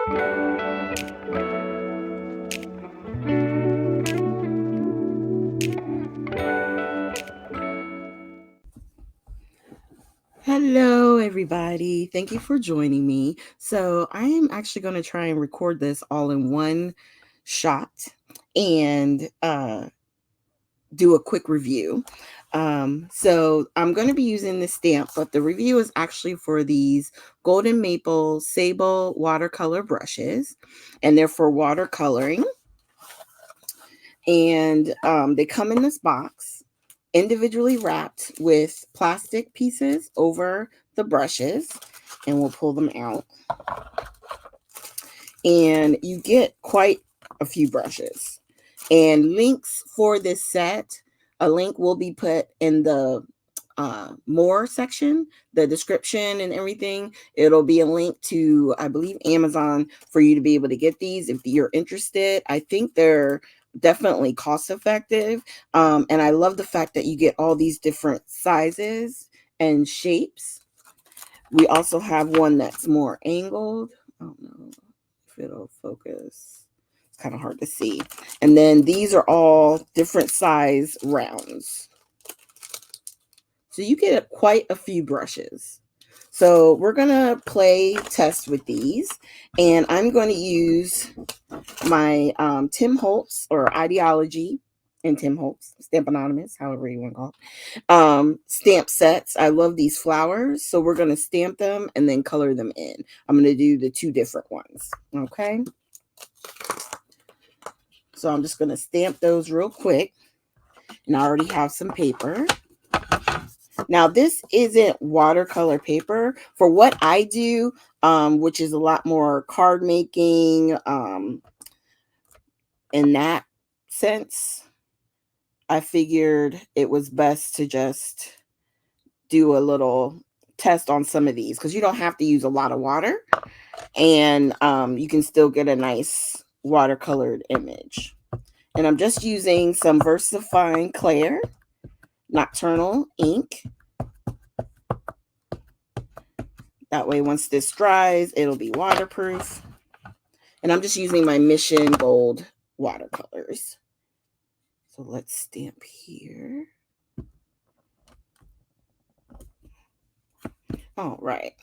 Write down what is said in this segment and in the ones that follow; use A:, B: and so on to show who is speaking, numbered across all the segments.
A: Hello, everybody. Thank you for joining me. So, I am actually going to try and record this all in one shot and do a quick review. So, I'm going to be using this stamp, but the review is actually for these Golden Maple Sable watercolor brushes, and they're for watercoloring. And they come in this box, individually wrapped with plastic pieces over the brushes, and we'll pull them out. And you get quite a few brushes. And links for this set, a link will be put in the more section, the description and everything. It'll be a link to, I believe, Amazon for you to be able to get these if you're interested. I think they're definitely cost effective. And I love the fact that you get all these different sizes and shapes. We also have one that's more angled. I don't know if it'll focus. It's kind of hard to see. And then these are all different size rounds. So you get quite a few brushes. So we're going to play test with these. And I'm going to use my Tim Holtz or Ideology and Tim Holtz, Stamp Anonymous, however you want to call it, stamp sets. I love these flowers. So we're going to stamp them and then color them in. I'm going to do the two different ones. Okay. So I'm just going to stamp those real quick. And I already have some paper. Now, this isn't watercolor paper. For what I do, which is a lot more card making, in that sense, I figured it was best to just do a little test on some of these because you don't have to use a lot of water, and you can still get a nice watercolored image. And I'm just using some VersaFine Clair Nocturnal ink. That way, once this dries, it'll be waterproof. And I'm just using my Mission Gold watercolors. So let's stamp here. All right.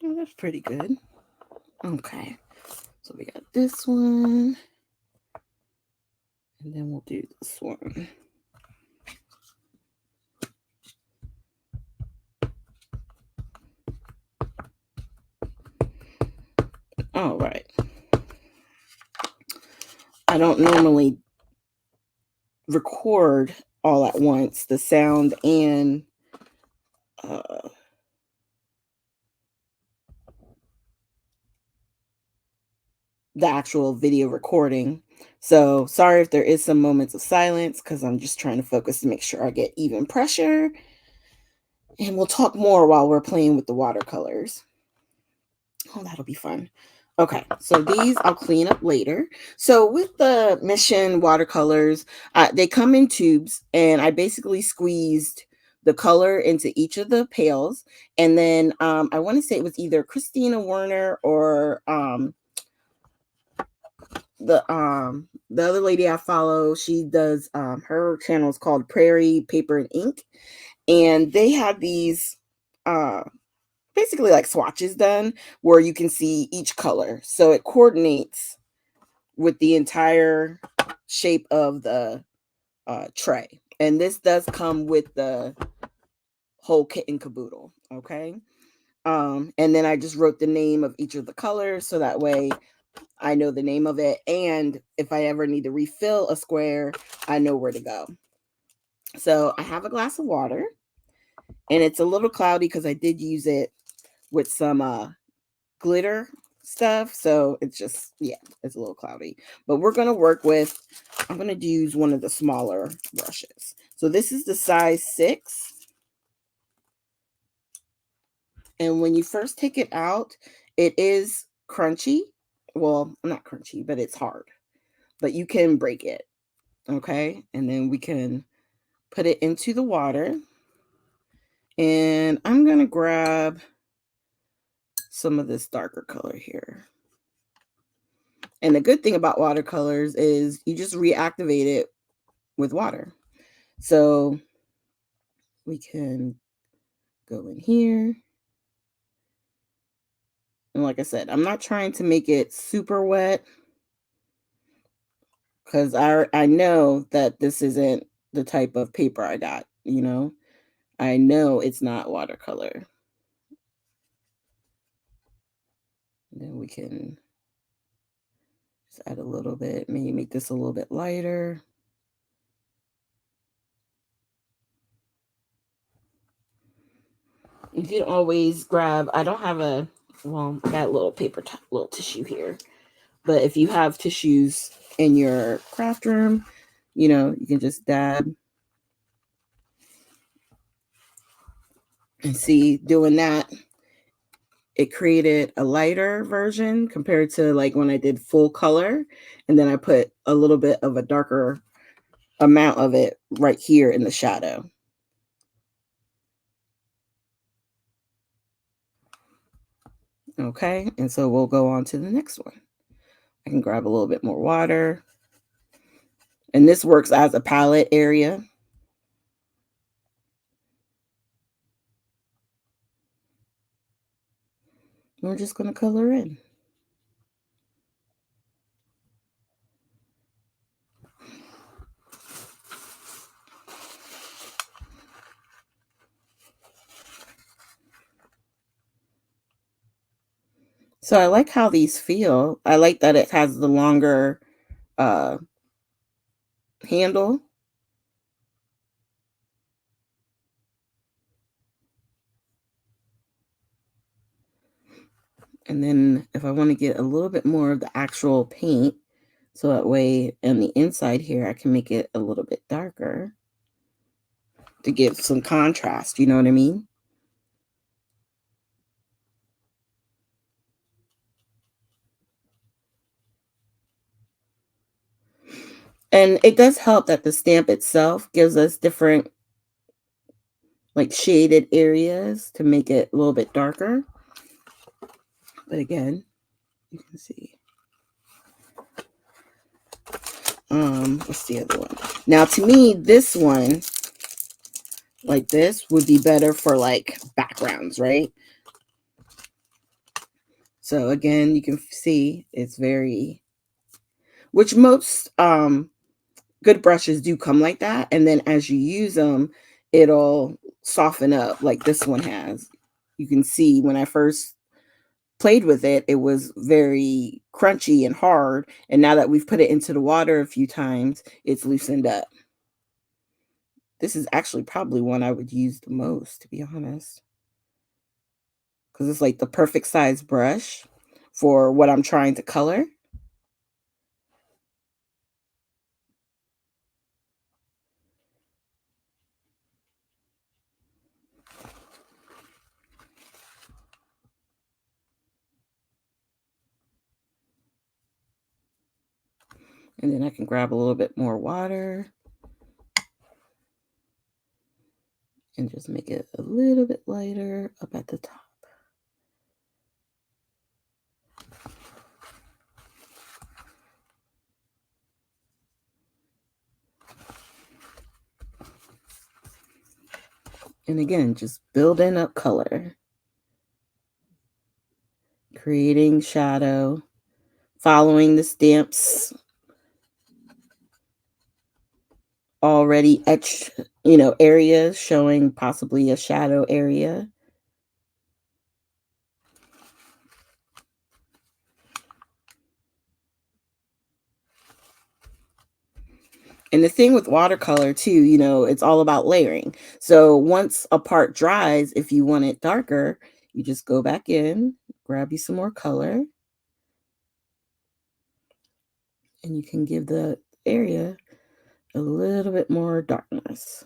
A: Oh, that's pretty good. Okay. So we got this one. And then we'll do this one. All right. I don't normally record all at once, the sound and the actual video recording. So sorry if there is some moments of silence because I'm just trying to focus to make sure I get even pressure. And we'll talk more while we're playing with the watercolors. Oh, that'll be fun. Okay, so these I'll clean up later. So with the Mission watercolors, they come in tubes, and I basically squeezed the color into each of the pails. And then I want to say it was either Christina Werner or the other lady I follow. She does her channel is called Prairie Paper and Ink, and they have these basically like swatches done where you can see each color. So it coordinates with the entire shape of the tray. And this does come with the whole kit and caboodle. Okay. And then I just wrote the name of each of the colors so that way I know the name of it. And if I ever need to refill a square, I know where to go. So I have a glass of water, and it's a little cloudy because I did use it with some glitter stuff. So it's just, yeah, it's a little cloudy. But we're going to work with, I'm going to use one of the smaller brushes. So this is the size 6. And when you first take it out, it is crunchy. Well, not crunchy, but it's hard. But you can break it. Okay. And then we can put it into the water. And I'm going to grab some of this darker color here. And the good thing about watercolors is you just reactivate it with water. So we can go in here. And like I said, I'm not trying to make it super wet because I know that this isn't the type of paper I got, you know. I know it's not watercolor. And then we can just add a little bit, maybe make this a little bit lighter. You can always grab, I don't have a, well, I got a little little tissue here. But if you have tissues in your craft room, you know, you can just dab. And see, doing that, it created a lighter version compared to like when I did full color. And then I put a little bit of a darker amount of it right here in the shadow. Okay, and so we'll go on to the next one. I can grab a little bit more water. And this works as a palette area. We're just going to color in. So I like how these feel. I like that it has the longer handle. And then if I want to get a little bit more of the actual paint, so that way on the inside here, I can make it a little bit darker to give some contrast. You know what I mean? And it does help that the stamp itself gives us different like shaded areas to make it a little bit darker. But again, you can see. What's the other one? Now to me, this one, like this, would be better for like backgrounds, right? So again, you can see it's very, which most good brushes do come like that. And then as you use them, it'll soften up like this one has. You can see when I first played with it, it was very crunchy and hard. And now that we've put it into the water a few times, it's loosened up. This is actually probably one I would use the most, to be honest. Because it's like the perfect size brush for what I'm trying to color. And then I can grab a little bit more water and just make it a little bit lighter up at the top. And again, just building up color, creating shadow, following the stamps already etched, you know, areas showing possibly a shadow area. And the thing with watercolor too, you know, it's all about layering. So once a part dries, if you want it darker, you just go back in, grab you some more color, and you can give the area a little bit more darkness.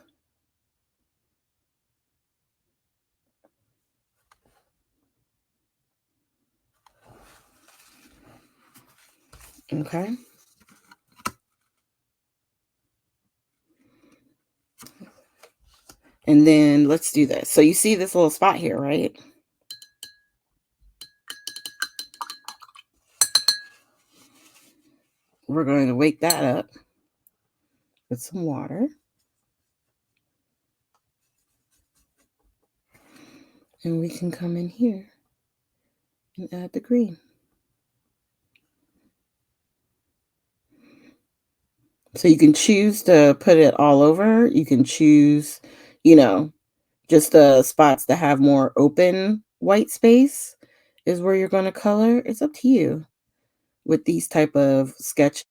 A: Okay. And then let's do this. So you see this little spot here, right? We're going to wake that up with some water. And we can come in here and add the green. So you can choose to put it all over. You can choose, you know, just the spots that have more open white space is where you're going to color. It's up to you with these type of sketch.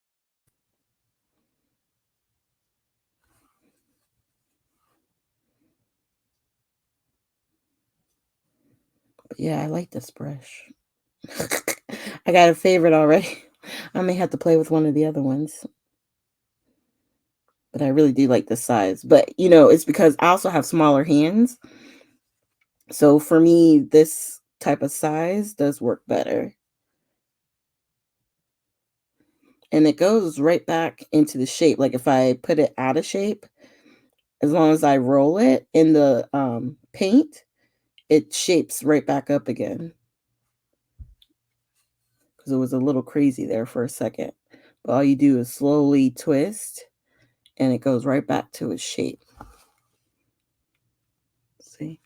A: But yeah, I like this brush. I got a favorite already. I may have to play with one of the other ones. But I really do like this size. But, you know, it's because I also have smaller hands. So for me, this type of size does work better. And it goes right back into the shape. Like if I put it out of shape, as long as I roll it in the paint, it shapes right back up again. Because it was a little crazy there for a second. But all you do is slowly twist and it goes right back to its shape. See?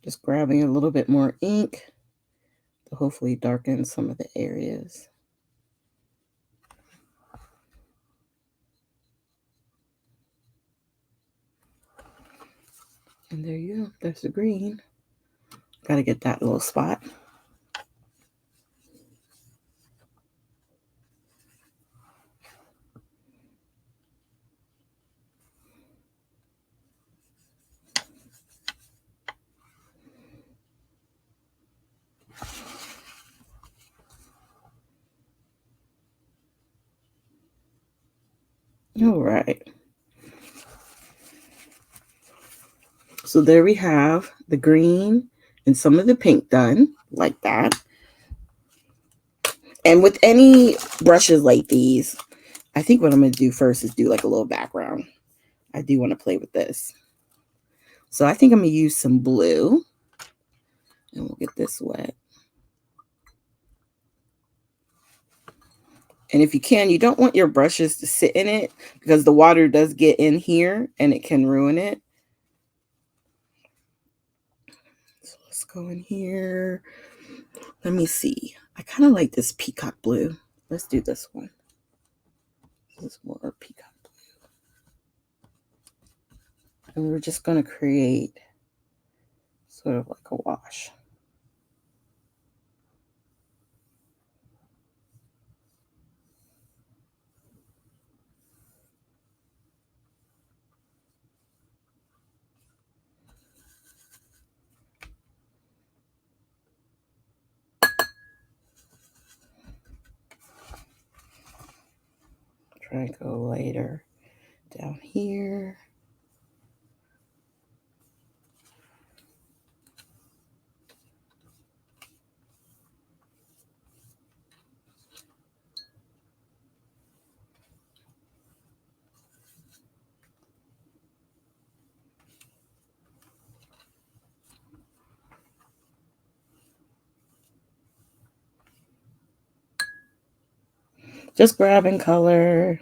A: Just grabbing a little bit more ink to hopefully darken some of the areas. And there you go. There's the green. Got to get that little spot. All right. So there we have the green and some of the pink done like that. And with any brushes like these, I think what I'm going to do first is do like a little background. I do want to play with this. So I think I'm going to use some blue. And we'll get this wet. And if you can, you don't want your brushes to sit in it because the water does get in here and it can ruin it. So let's go in here. Let me see. I kind of like this peacock blue. Let's do this one. This is more peacock blue. And we're just going to create sort of like a wash. Try and go lighter down here. Just grabbing color.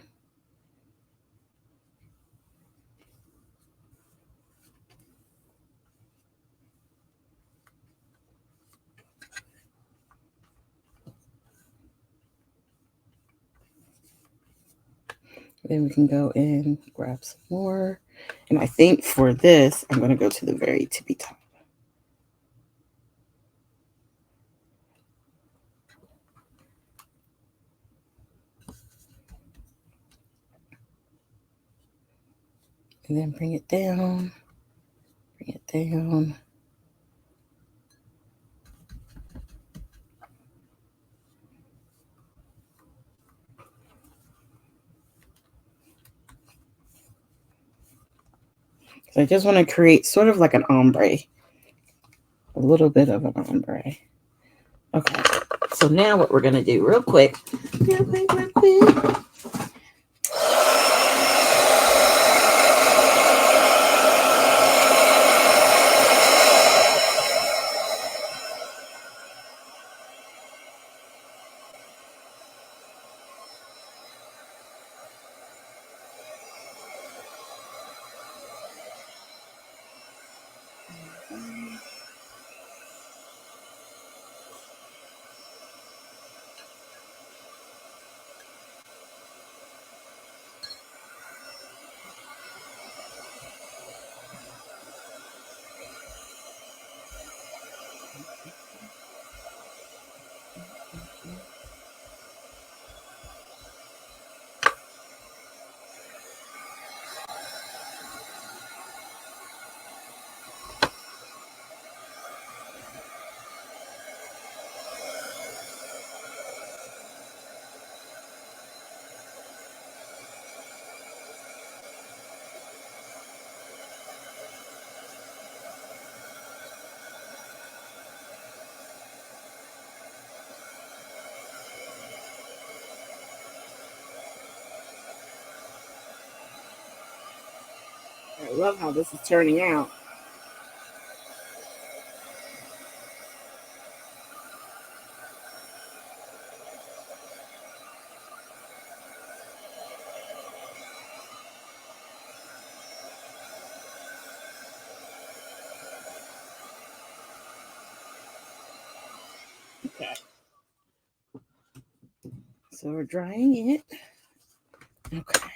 A: Then we can go in, grab some more. And I think for this, I'm going to go to the very tippy top. And then bring it down. Bring it down. So I just want to create sort of like an ombre. A little bit of an ombre. Okay. So now what we're going to do real quick. I love how this is turning out. Okay. So we're drying it. Okay.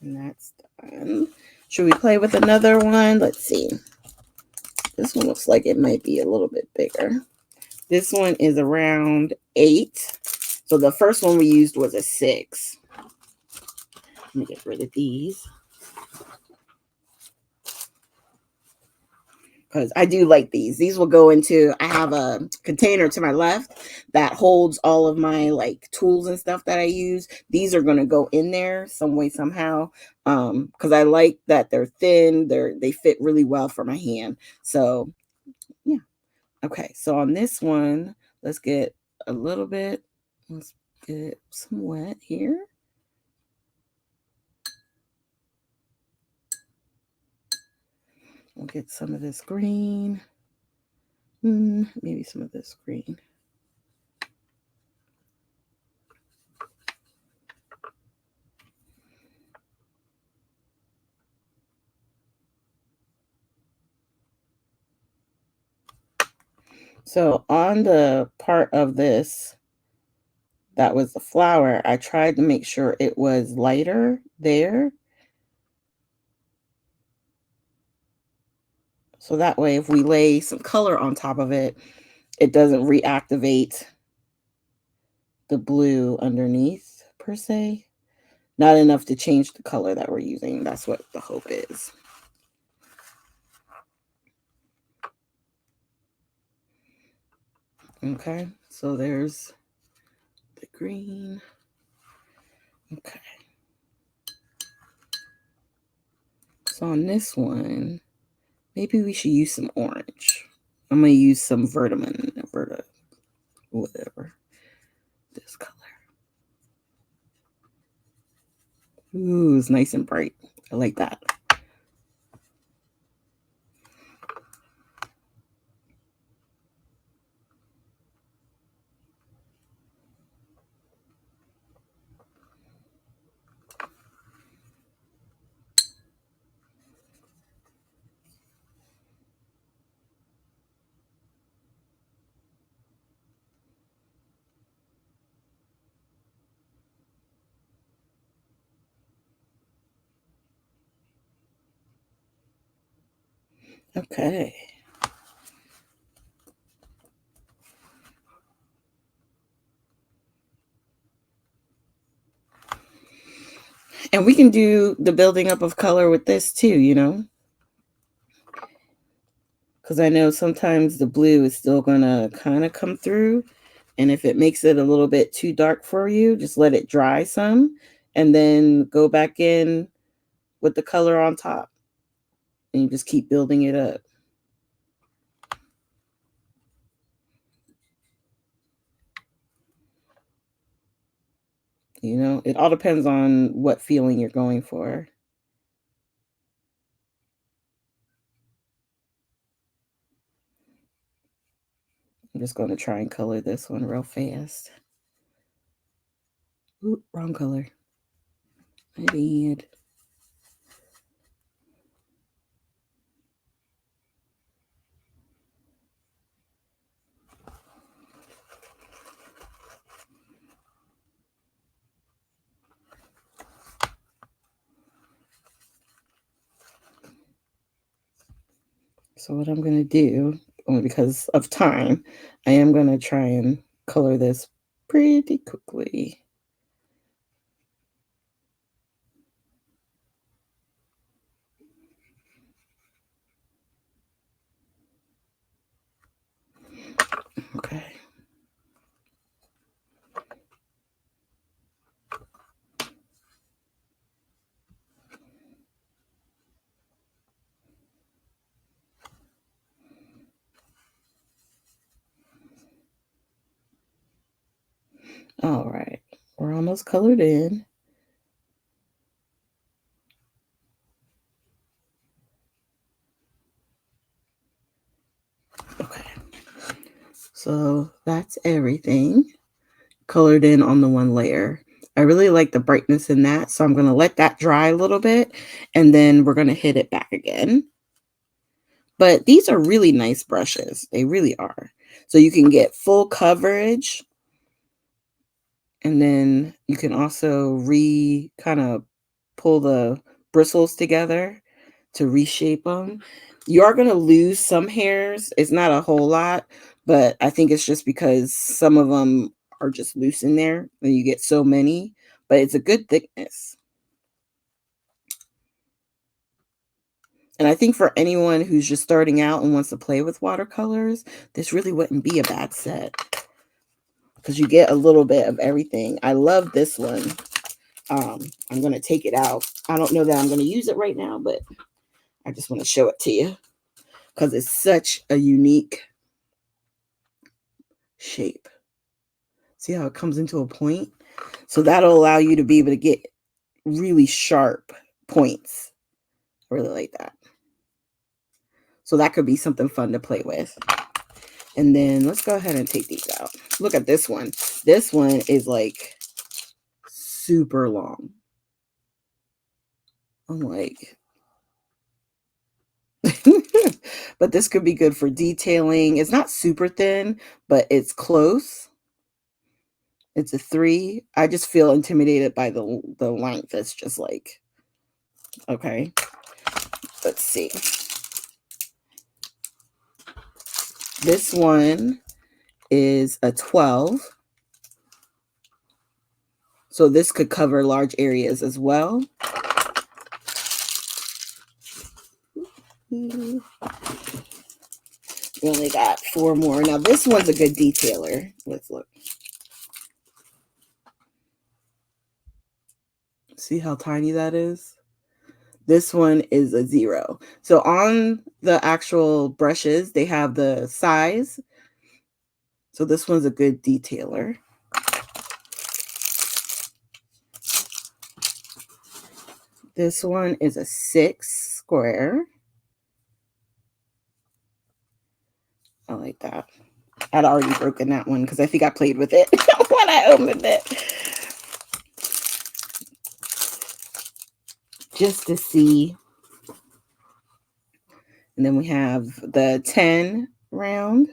A: And that's done. Should we play with another one? Let's see. This one looks like it might be a little bit bigger. This one is around 8. So the first one we used was a 6. Let me get rid of these. Because I do like these. These will go into, I have a container to my left that holds all of my like tools and stuff that I use. These are going to go in there some way, somehow. Because I like that they're thin. They fit really well for my hand. So yeah. Okay. So on this one, let's get a little bit, let's get some wet here. We'll get some of this green. Maybe some of this green. So on the part of this that was the flower, I tried to make sure it was lighter there. So that way, if we lay some color on top of it, it doesn't reactivate the blue underneath per se. Not enough to change the color that we're using. That's what the hope is. Okay, so there's the green. Okay. So on this one, maybe we should use some orange. I'm going to use some whatever. This color. Ooh, it's nice and bright. I like that. Okay. And we can do the building up of color with this too, you know? Because I know sometimes the blue is still going to kind of come through. And if it makes it a little bit too dark for you, just let it dry some and then go back in with the color on top. And you just keep building it up. You know, it all depends on what feeling you're going for. I'm just going to try and color this one real fast. Ooh, wrong color. My bad. So what I'm going to do, only because of time, I am going to try and color this pretty quickly. Okay. All right. We're almost colored in. So that's everything colored in on the one layer. I really like the brightness in that, so I'm going to let that dry a little bit, and then we're going to hit it back again. But these are really nice brushes. They really are. So you can get full coverage, and then you can also kind of pull the bristles together to reshape them. You are going to lose some hairs. It's not a whole lot, but I think it's just because some of them are just loose in there and you get so many, but it's a good thickness. And I think for anyone who's just starting out and wants to play with watercolors, this really wouldn't be a bad set because you get a little bit of everything. I love this one. I'm going to take it out. I don't know that I'm going to use it right now, but I just want to show it to you because it's such a unique shape. See how it comes into a point? So that'll allow you to be able to get really sharp points. I really like that. So that could be something fun to play with. And then let's go ahead and take these out. Look at this one. This one is like super long. I'm like, but this could be good for detailing. It's not super thin, but it's close. It's a 3. I just feel intimidated by the length. It's just like, okay, let's see. This one is a 12. So this could cover large areas as well. We only got 4 more. Now this one's a good detailer. Let's look. See how tiny that is? This one is a 0. So on the actual brushes, they have the size. So this one's a good detailer. This one is a 6 square. I like that. I'd already broken that one because I think I played with it when I opened it. Just to see. And then we have the 10 round.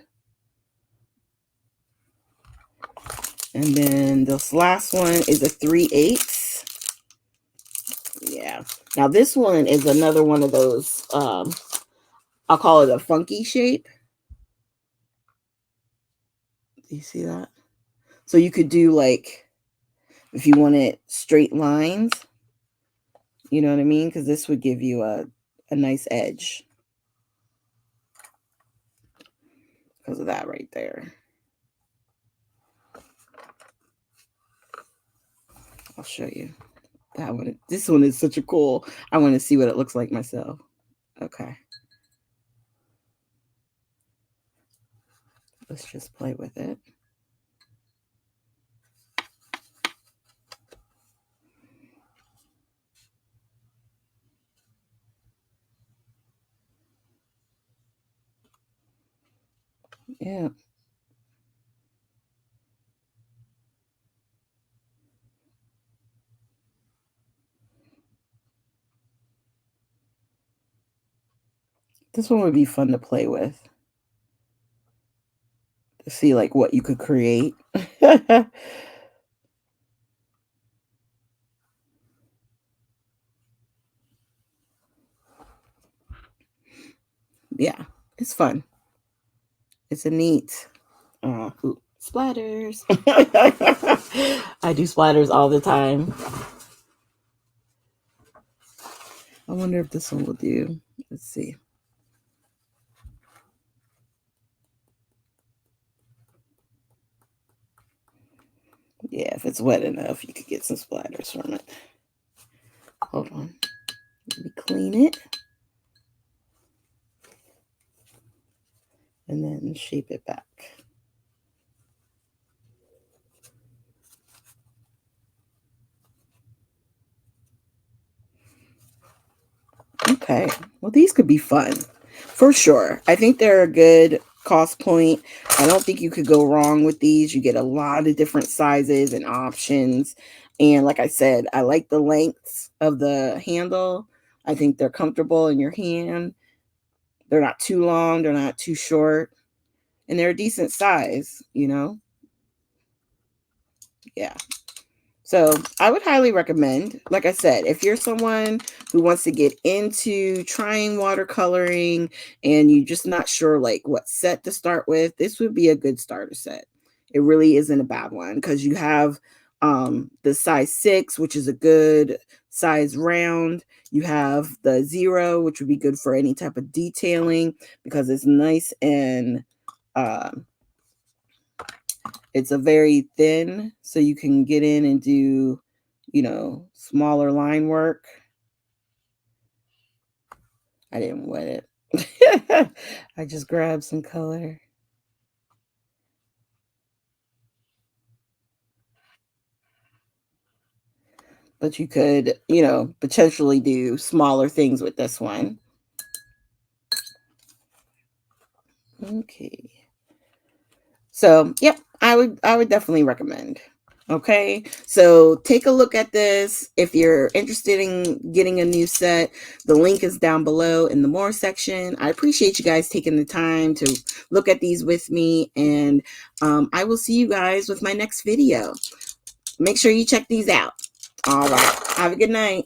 A: And then this last one is a 3/8. Yeah. Now this one is another one of those, I'll call it a funky shape. Do you see that? So you could do like, if you wanted straight lines, you know what I mean? Because this would give you a nice edge. Because of that right there. I'll show you. That one. This one is such a cool. I want to see what it looks like myself. Okay. Let's just play with it. Yeah. This one would be fun to play with. To see like what you could create. Yeah, it's fun. It's a neat splatters. I do splatters all the time. I wonder if this one will do. Let's see. Yeah, if it's wet enough, you could get some splatters from it. Hold on. Let me clean it. And then shape it back. Okay. Well, these could be fun. For sure. I think they're a good cost point. I don't think you could go wrong with these. You get a lot of different sizes and options. And like I said, I like the lengths of the handle. I think they're comfortable in your hand. They're not too long, they're not too short, and they're a decent size, you know? Yeah. So I would highly recommend, like I said, if you're someone who wants to get into trying watercoloring and you're just not sure like what set to start with, this would be a good starter set. It really isn't a bad one because you have the size 6, which is a good size round. You have the 0, which would be good for any type of detailing because it's nice and it's a very thin, so you can get in and do, you know, smaller line work. I didn't wet it. I just grabbed some color. But you could, you know, potentially do smaller things with this one. Okay. So, yep, I would definitely recommend. Okay, so take a look at this. If you're interested in getting a new set, the link is down below in the more section. I appreciate you guys taking the time to look at these with me, and I will see you guys with my next video. Make sure you check these out. All right, have a good night.